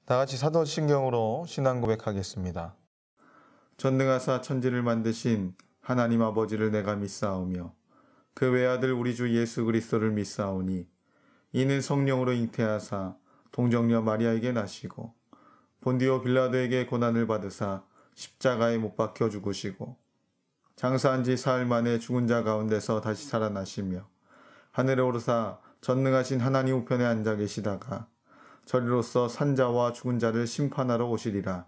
다 같이 사도신경으로 신앙 고백하겠습니다. 전능하사 천지를 만드신 하나님 아버지를 내가 믿사오며 그 외아들 우리 주 예수 그리스도를 믿사오니 이는 성령으로 잉태하사 동정녀 마리아에게 나시고 본디오 빌라도에게 고난을 받으사 십자가에 못 박혀 죽으시고 장사한 지 사흘 만에 죽은 자 가운데서 다시 살아나시며 하늘에 오르사 전능하신 하나님 우편에 앉아 계시다가 저리로서 산자와 죽은 자를 심판하러 오시리라.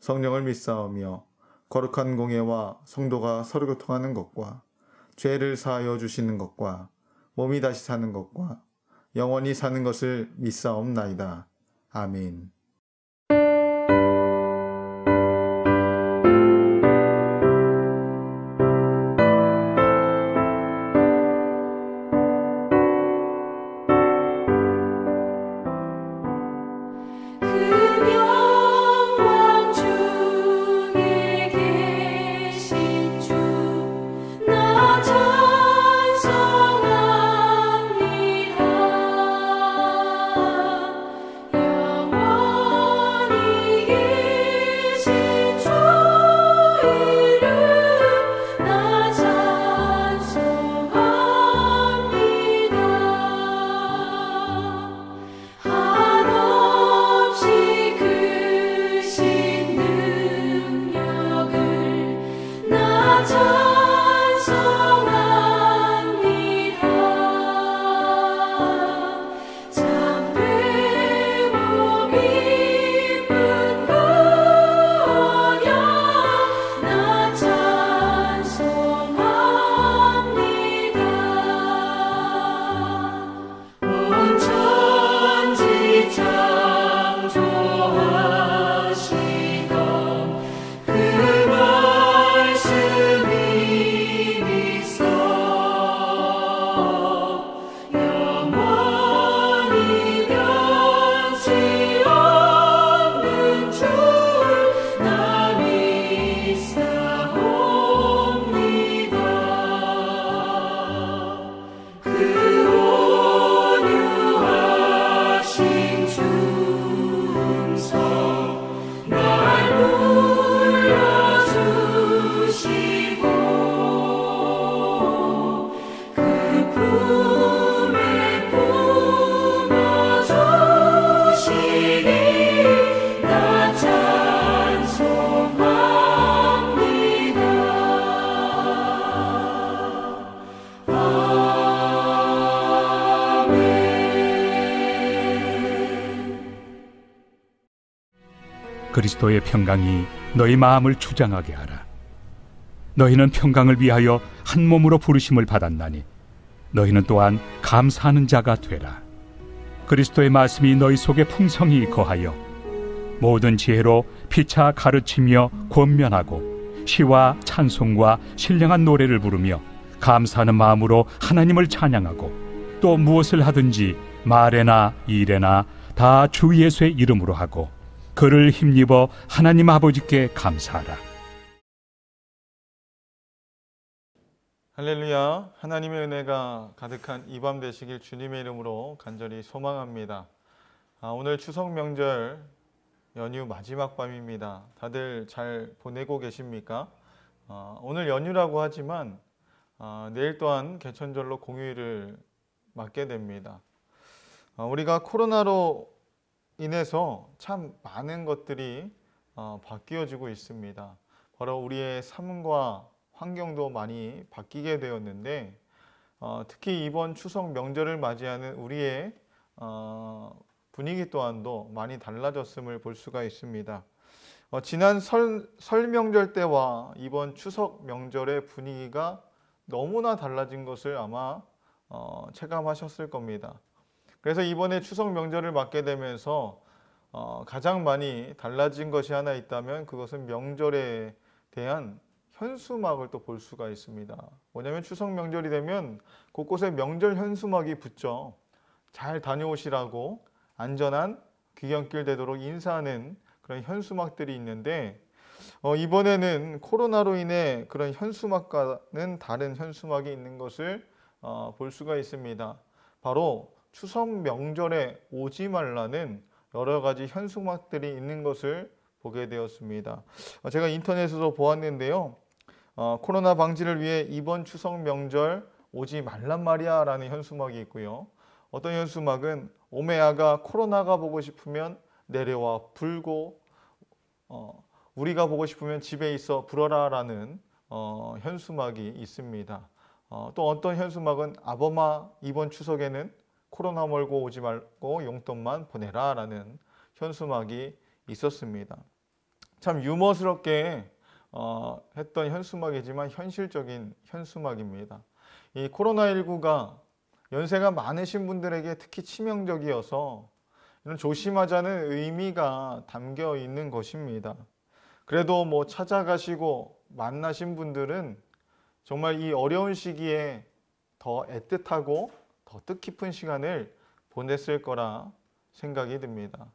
성령을 믿사오며 거룩한 공예와 성도가 서로 교통하는 것과 죄를 사하여 주시는 것과 몸이 다시 사는 것과 영원히 사는 것을 믿사옵나이다. 아멘. 그리스도의 평강이 너희 마음을 주장하게 하라. 너희는 평강을 위하여 한 몸으로 부르심을 받았나니 너희는 또한 감사하는 자가 되라. 그리스도의 말씀이 너희 속에 풍성히 거하여 모든 지혜로 피차 가르치며 권면하고 시와 찬송과 신령한 노래를 부르며 감사하는 마음으로 하나님을 찬양하고 또 무엇을 하든지 말에나 일에나 다 주 예수의 이름으로 하고 그를 힘입어 하나님 아버지께 감사하라. 할렐루야. 하나님의 은혜가 가득한 이 밤 되시길 주님의 이름으로 간절히 소망합니다. 오늘 추석 명절 연휴 마지막 밤입니다. 다들 잘 보내고 계십니까? 오늘 연휴라고 하지만 내일 또한 개천절로 공휴일을 맞게 됩니다. 우리가 코로나로 인해서 참 많은 것들이 바뀌어지고 있습니다. 바로 우리의 삶과 환경도 많이 바뀌게 되었는데 특히 이번 추석 명절을 맞이하는 우리의 분위기 또한도 많이 달라졌음을 볼 수가 있습니다. 지난 설 명절 때와 이번 추석 명절의 분위기가 너무나 달라진 것을 아마 체감하셨을 겁니다. 그래서 이번에 추석 명절을 맞게 되면서 가장 많이 달라진 것이 하나 있다면 그것은 명절에 대한 현수막을 또 볼 수가 있습니다. 뭐냐면 추석 명절이 되면 곳곳에 명절 현수막이 붙죠. 잘 다녀오시라고 안전한 귀경길 되도록 인사하는 그런 현수막들이 있는데 이번에는 코로나로 인해 그런 현수막과는 다른 현수막이 있는 것을 볼 수가 있습니다. 바로 추석 명절에 오지 말라는 여러 가지 현수막들이 있는 것을 보게 되었습니다. 제가 인터넷에서 보았는데요. 코로나 방지를 위해 이번 추석 명절 오지 말란 말이야 라는 현수막이 있고요. 어떤 현수막은 오메아가 코로나가 보고 싶으면 내려와 불고 우리가 보고 싶으면 집에 있어 불어라 라는 현수막이 있습니다. 또 어떤 현수막은 아범아 이번 추석에는 코로나 몰고 오지 말고 용돈만 보내라 라는 현수막이 있었습니다. 참 유머스럽게 했던 현수막이지만 현실적인 현수막입니다. 이 코로나19가 연세가 많으신 분들에게 특히 치명적이어서 이런 조심하자는 의미가 담겨 있는 것입니다. 그래도 뭐 찾아가시고 만나신 분들은 정말 이 어려운 시기에 더 애틋하고 더 뜻깊은 시간을 보냈을 거라 생각이 듭니다.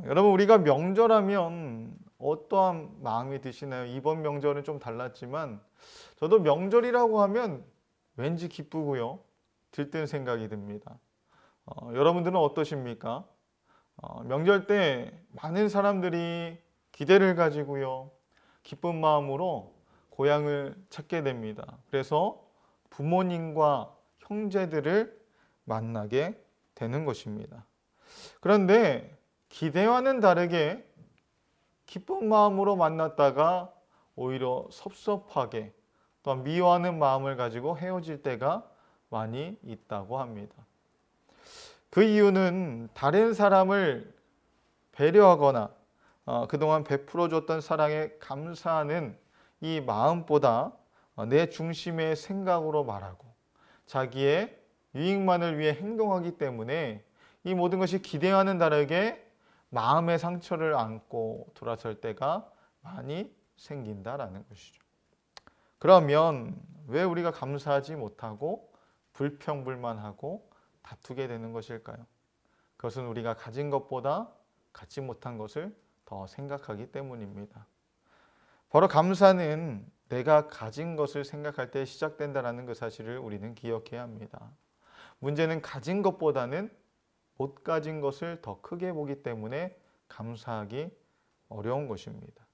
여러분 우리가 명절하면 어떠한 마음이 드시나요? 이번 명절은 좀 달랐지만 저도 명절이라고 하면 왠지 기쁘고요. 들뜬 생각이 듭니다. 여러분들은 어떠십니까? 명절 때 많은 사람들이 기대를 가지고요. 기쁜 마음으로 고향을 찾게 됩니다. 그래서 부모님과 형제들을 만나게 되는 것입니다. 그런데 기대와는 다르게 기쁜 마음으로 만났다가 오히려 섭섭하게 또 미워하는 마음을 가지고 헤어질 때가 많이 있다고 합니다. 그 이유는 다른 사람을 배려하거나 그동안 베풀어줬던 사랑에 감사하는 이 마음보다 내 중심의 생각으로 말하고 자기의 유익만을 위해 행동하기 때문에 이 모든 것이 기대와는 다르게 마음의 상처를 안고 돌아설 때가 많이 생긴다라는 것이죠. 그러면 왜 우리가 감사하지 못하고 불평불만하고 다투게 되는 것일까요? 그것은 우리가 가진 것보다 갖지 못한 것을 더 생각하기 때문입니다. 바로 감사는 내가 가진 것을 생각할 때 시작된다는 그 사실을 우리는 기억해야 합니다. 문제는 가진 것보다는 못 가진 것을 더 크게 보기 때문에 감사하기 어려운 것입니다.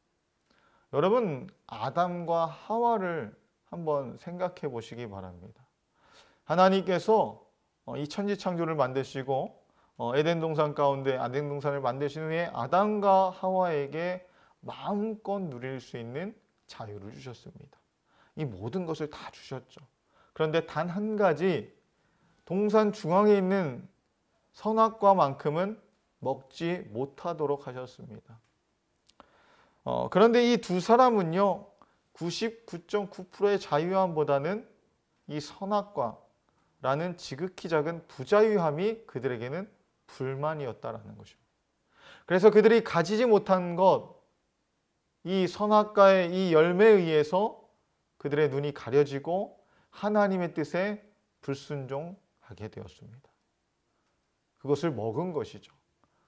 여러분, 아담과 하와를 한번 생각해 보시기 바랍니다. 하나님께서 이 천지창조를 만드시고 에덴 동산 가운데 아덴 동산을 만드신 후에 아담과 하와에게 마음껏 누릴 수 있는 자유를 주셨습니다. 이 모든 것을 다 주셨죠. 그런데 단 한 가지 동산 중앙에 있는 선악과만큼은 먹지 못하도록 하셨습니다. 그런데 이 두 사람은요 99.9%의 자유함보다는 이 선악과라는 지극히 작은 부자유함이 그들에게는 불만이었다라는 것입니다. 그래서 그들이 가지지 못한 것, 이 선악과의 이 열매에 의해서 그들의 눈이 가려지고 하나님의 뜻에 불순종하게 되었습니다. 그것을 먹은 것이죠.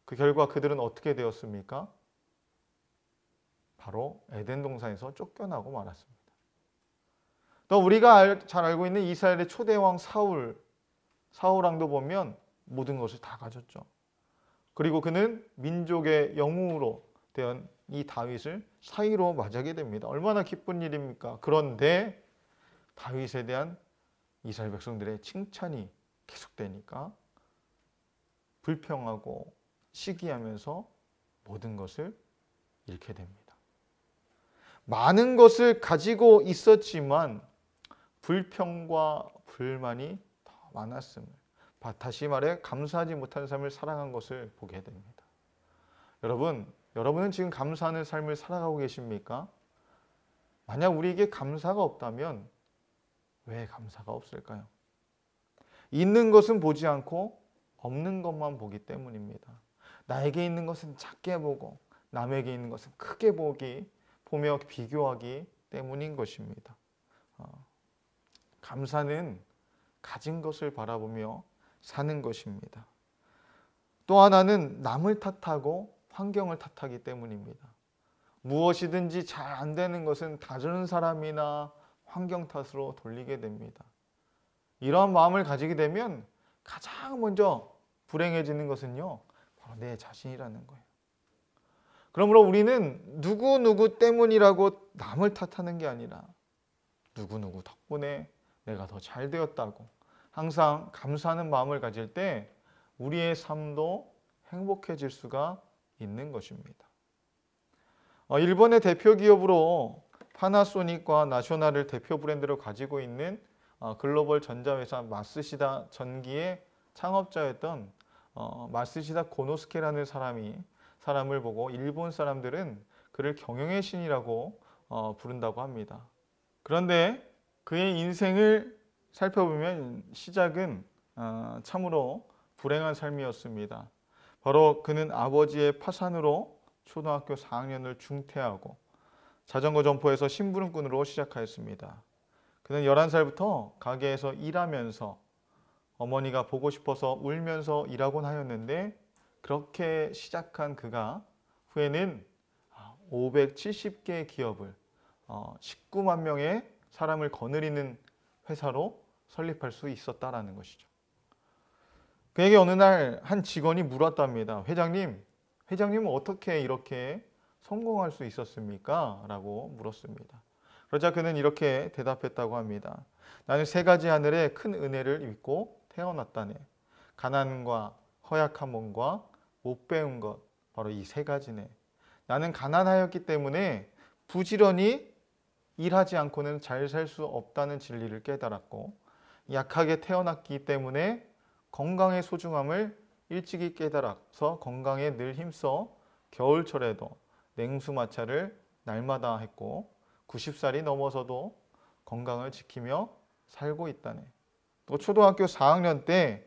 그 결과 그들은 어떻게 되었습니까? 바로 에덴 동산에서 쫓겨나고 말았습니다. 또 우리가 잘 알고 있는 이스라엘의 초대왕 사울왕도 보면 모든 것을 다 가졌죠. 그리고 그는 민족의 영웅으로 된 이 다윗을 사위로 맞이하게 됩니다. 얼마나 기쁜 일입니까? 그런데 다윗에 대한 이스라엘 백성들의 칭찬이 계속되니까 불평하고 시기하면서 모든 것을 잃게 됩니다. 많은 것을 가지고 있었지만 불평과 불만이 더 많았음을, 다시 말해 감사하지 못한 삶을 살아간 것을 보게 됩니다. 여러분은 지금 감사하는 삶을 살아가고 계십니까? 만약 우리에게 감사가 없다면 왜 감사가 없을까요? 있는 것은 보지 않고 없는 것만 보기 때문입니다. 나에게 있는 것은 작게 보고 남에게 있는 것은 크게 보며 비교하기 때문인 것입니다. 감사는 가진 것을 바라보며 사는 것입니다. 또 하나는 남을 탓하고 환경을 탓하기 때문입니다. 무엇이든지 잘 안 되는 것은 다른 사람이나 환경 탓으로 돌리게 됩니다. 이러한 마음을 가지게 되면 가장 먼저 불행해지는 것은요, 내 자신이라는 거예요. 그러므로 우리는 누구누구 때문이라고 남을 탓하는 게 아니라 누구누구 덕분에 내가 더 잘 되었다고 항상 감사하는 마음을 가질 때 우리의 삶도 행복해질 수가 있는 것입니다. 일본의 대표 기업으로 파나소닉과 나쇼나를 대표 브랜드로 가지고 있는 글로벌 전자회사 마쓰시다 전기의 창업자였던 마쓰시다 고노스케라는 사람을 보고 일본 사람들은 그를 경영의 신이라고 부른다고 합니다. 그런데 그의 인생을 살펴보면 시작은 참으로 불행한 삶이었습니다. 바로 그는 아버지의 파산으로 초등학교 4학년을 중퇴하고 자전거 점포에서 심부름꾼으로 시작하였습니다. 그는 11살부터 가게에서 일하면서 어머니가 보고 싶어서 울면서 일하곤 하였는데 그렇게 시작한 그가 후에는 570개의 기업을 19만 명의 사람을 거느리는 회사로 설립할 수 있었다라는 것이죠. 그에게 어느 날 한 직원이 물었답니다. 회장님은 어떻게 이렇게 성공할 수 있었습니까? 라고 물었습니다. 그러자 그는 이렇게 대답했다고 합니다. 나는 3가지 하늘의 큰 은혜를 입고 태어났다네. 가난과 허약한 몸과 못 배운 것, 바로 이 3가지네. 나는 가난하였기 때문에 부지런히 일하지 않고는 잘 살 수 없다는 진리를 깨달았고, 약하게 태어났기 때문에 건강의 소중함을 일찍이 깨달아서 건강에 늘 힘써 겨울철에도 냉수마차를 날마다 했고 90살이 넘어서도 건강을 지키며 살고 있다네. 또 초등학교 4학년 때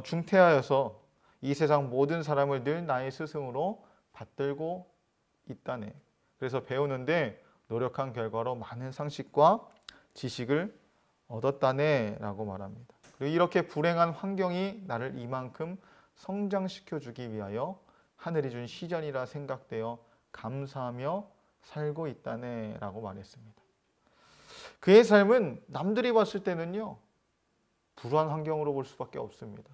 중퇴하여서 이 세상 모든 사람을 늘 나의 스승으로 받들고 있다네. 그래서 배우는데 노력한 결과로 많은 상식과 지식을 얻었다네 라고 말합니다. 그리고 이렇게 불행한 환경이 나를 이만큼 성장시켜주기 위하여 하늘이 준 시련이라 생각되어 감사하며 살고 있다네 라고 말했습니다. 그의 삶은 남들이 봤을 때는요, 불우한 환경으로 볼 수밖에 없습니다.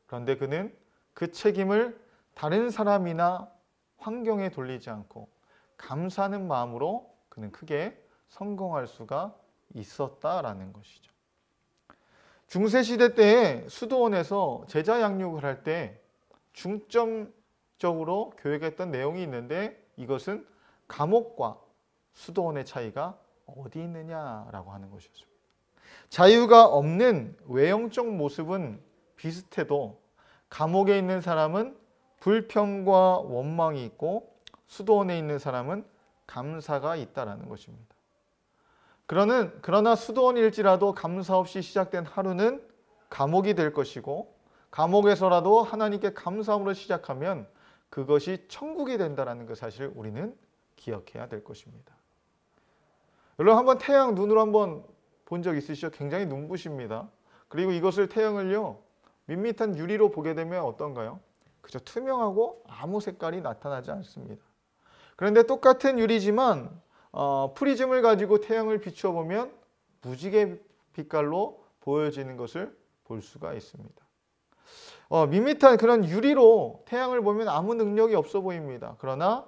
그런데 그는 그 책임을 다른 사람이나 환경에 돌리지 않고 감사하는 마음으로 그는 크게 성공할 수가 있었다라는 것이죠. 중세시대 때에 수도원에서 제자 양육을 할 때 중점적으로 교육했던 내용이 있는데 이것은 감옥과 수도원의 차이가 어디 있느냐라고 하는 것이었습니다. 자유가 없는 외형적 모습은 비슷해도 감옥에 있는 사람은 불평과 원망이 있고 수도원에 있는 사람은 감사가 있다라는 것입니다. 그러나 수도원일지라도 감사 없이 시작된 하루는 감옥이 될 것이고 감옥에서라도 하나님께 감사함으로 시작하면 그것이 천국이 된다는 그 사실을 우리는 기억해야 될 것입니다. 여러분 한번 태양 눈으로 한번 본 적 있으시죠? 굉장히 눈부십니다. 그리고 이것을 태양을요 밋밋한 유리로 보게 되면 어떤가요? 그저 투명하고 아무 색깔이 나타나지 않습니다. 그런데 똑같은 유리지만 프리즘을 가지고 태양을 비추어 보면 무지개 빛깔로 보여지는 것을 볼 수가 있습니다. 밋밋한 그런 유리로 태양을 보면 아무 능력이 없어 보입니다. 그러나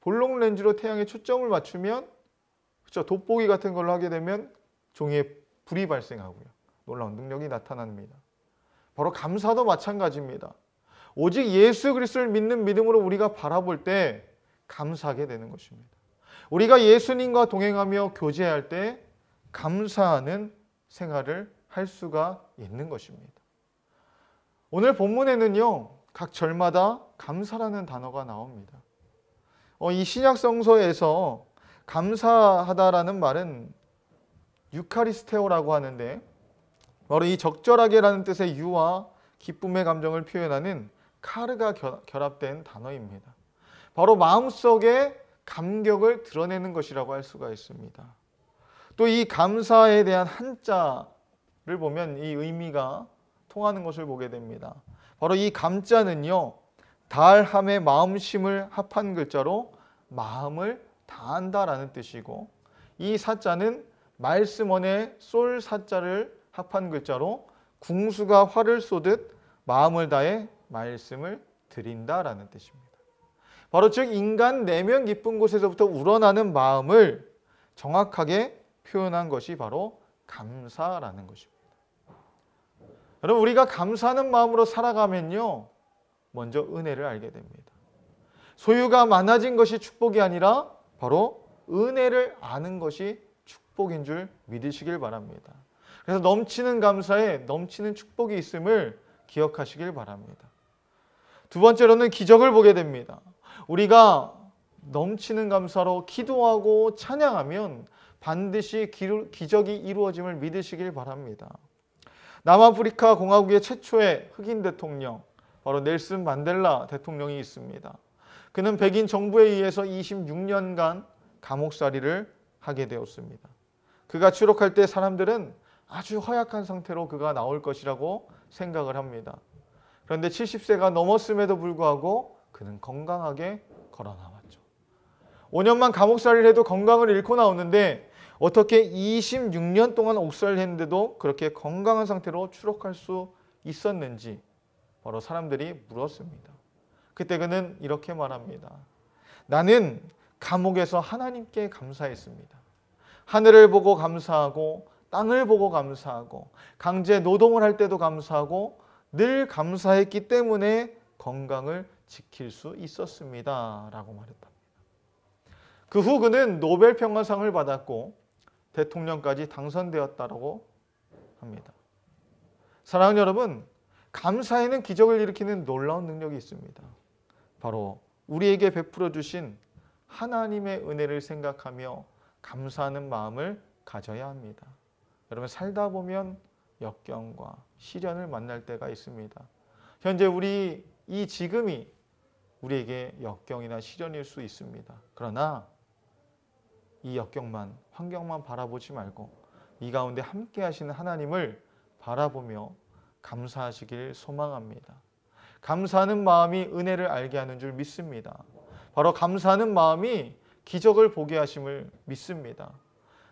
볼록 렌즈로 태양에 초점을 맞추면 그렇죠, 돋보기 같은 걸로 하게 되면 종이에 불이 발생하고요. 놀라운 능력이 나타납니다. 바로 감사도 마찬가지입니다. 오직 예수 그리스도를 믿는 믿음으로 우리가 바라볼 때 감사하게 되는 것입니다. 우리가 예수님과 동행하며 교제할 때 감사하는 생활을 할 수가 있는 것입니다. 오늘 본문에는요, 각 절마다 감사라는 단어가 나옵니다. 이 신약 성서에서 감사하다라는 말은 유카리스테오라고 하는데 바로 이 적절하게라는 뜻의 유와 기쁨의 감정을 표현하는 카르가 결합된 단어입니다. 바로 마음속에 감격을 드러내는 것이라고 할 수가 있습니다. 또 이 감사에 대한 한자를 보면 이 의미가 통하는 것을 보게 됩니다. 바로 이 감자는요, 다함의 마음심을 합한 글자로 마음을 다한다라는 뜻이고, 이 사자는 말씀원의 쏠 사자를 합한 글자로 궁수가 활을 쏘듯 마음을 다해 말씀을 드린다라는 뜻입니다. 바로 즉 인간 내면 깊은 곳에서부터 우러나는 마음을 정확하게 표현한 것이 바로 감사라는 것입니다. 여러분, 우리가 감사하는 마음으로 살아가면요, 먼저 은혜를 알게 됩니다. 소유가 많아진 것이 축복이 아니라 바로 은혜를 아는 것이 축복인 줄 믿으시길 바랍니다. 그래서 넘치는 감사에 넘치는 축복이 있음을 기억하시길 바랍니다. 두 번째로는 기적을 보게 됩니다. 우리가 넘치는 감사로 기도하고 찬양하면 반드시 기적이 이루어짐을 믿으시길 바랍니다. 남아프리카 공화국의 최초의 흑인 대통령, 바로 넬슨 만델라 대통령이 있습니다. 그는 백인 정부에 의해서 26년간 감옥살이를 하게 되었습니다. 그가 추록할 때 사람들은 아주 허약한 상태로 그가 나올 것이라고 생각을 합니다. 그런데 70세가 넘었음에도 불구하고 그는 건강하게 걸어 나왔죠. 5년만 감옥살이를 해도 건강을 잃고 나오는데 어떻게 26년 동안 옥살이를 했는데도 그렇게 건강한 상태로 추록할 수 있었는지 바로 사람들이 물었습니다. 그때 그는 이렇게 말합니다. 나는 감옥에서 하나님께 감사했습니다. 하늘을 보고 감사하고 땅을 보고 감사하고 강제 노동을 할 때도 감사하고 늘 감사했기 때문에 건강을 지킬 수 있었습니다. 라고 말했답니다. 그 후 그는 노벨 평화상을 받았고 대통령까지 당선되었다고 합니다. 사랑하는 여러분, 감사에는 기적을 일으키는 놀라운 능력이 있습니다. 바로 우리에게 베풀어 주신 하나님의 은혜를 생각하며 감사하는 마음을 가져야 합니다. 여러분, 살다 보면 역경과 시련을 만날 때가 있습니다. 현재 우리 이 지금이 우리에게 역경이나 시련일 수 있습니다. 그러나 이 역경만, 환경만 바라보지 말고 이 가운데 함께 하시는 하나님을 바라보며 감사하시길 소망합니다. 감사하는 마음이 은혜를 알게 하는 줄 믿습니다. 바로 감사하는 마음이 기적을 보게 하심을 믿습니다.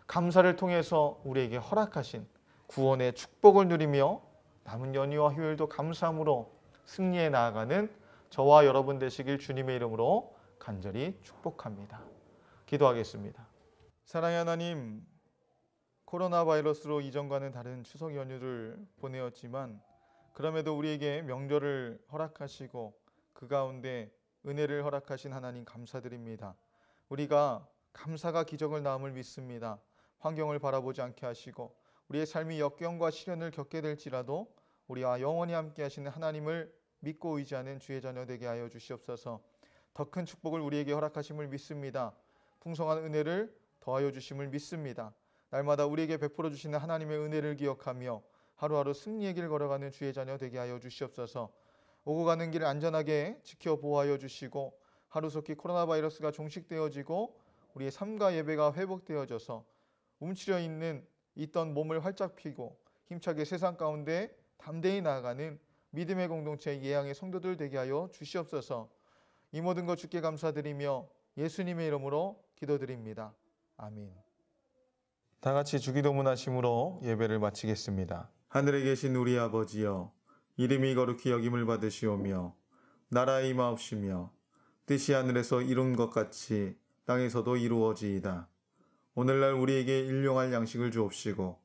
감사를 통해서 우리에게 허락하신 구원의 축복을 누리며 남은 연휴와 휴일도 감사함으로 승리해 나아가는 저와 여러분 되시길 주님의 이름으로 간절히 축복합니다. 기도하겠습니다. 사랑의 하나님, 코로나 바이러스로 이전과는 다른 추석 연휴를 보내었지만 그럼에도 우리에게 명절을 허락하시고 그 가운데 은혜를 허락하신 하나님 감사드립니다. 우리가 감사가 기적을 낳음을 믿습니다. 환경을 바라보지 않게 하시고 우리의 삶이 역경과 시련을 겪게 될지라도 우리와 영원히 함께 하시는 하나님을 믿고 의지하는 주의 자녀 되게 하여 주시옵소서. 더 큰 축복을 우리에게 허락하심을 믿습니다. 풍성한 은혜를 더하여 주심을 믿습니다. 날마다 우리에게 베풀어 주시는 하나님의 은혜를 기억하며 하루하루 승리의 길 걸어가는 주의 자녀 되게 하여 주시옵소서. 오고 가는 길을 안전하게 지켜 보호하여 주시고 하루속히 코로나 바이러스가 종식되어지고 우리의 삶과 예배가 회복되어져서 움츠려 있던 몸을 활짝 펴고 힘차게 세상 가운데 담대히 나아가는 믿음의 공동체 예양의 성도들 되게 하여 주시옵소서. 이 모든 것 주께 감사드리며 예수님의 이름으로 기도드립니다. 아멘. 다 같이 주기도문 하심으로 예배를 마치겠습니다. 하늘에 계신 우리 아버지여, 이름이 거룩히 여김을 받으시오며 나라의 임하옵시며 뜻이 하늘에서 이룬 것 같이 땅에서도 이루어지이다. 오늘날 우리에게 일용할 양식을 주옵시고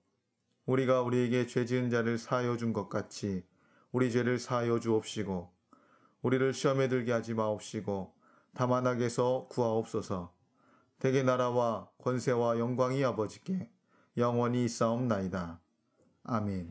우리가 우리에게 죄 지은 자를 사하여 준 것 같이 우리 죄를 사하여 주옵시고 우리를 시험에 들게 하지 마옵시고 다만 악에서 구하옵소서. 대개 나라와 권세와 영광이 아버지께 영원히 있사옵나이다. 아멘.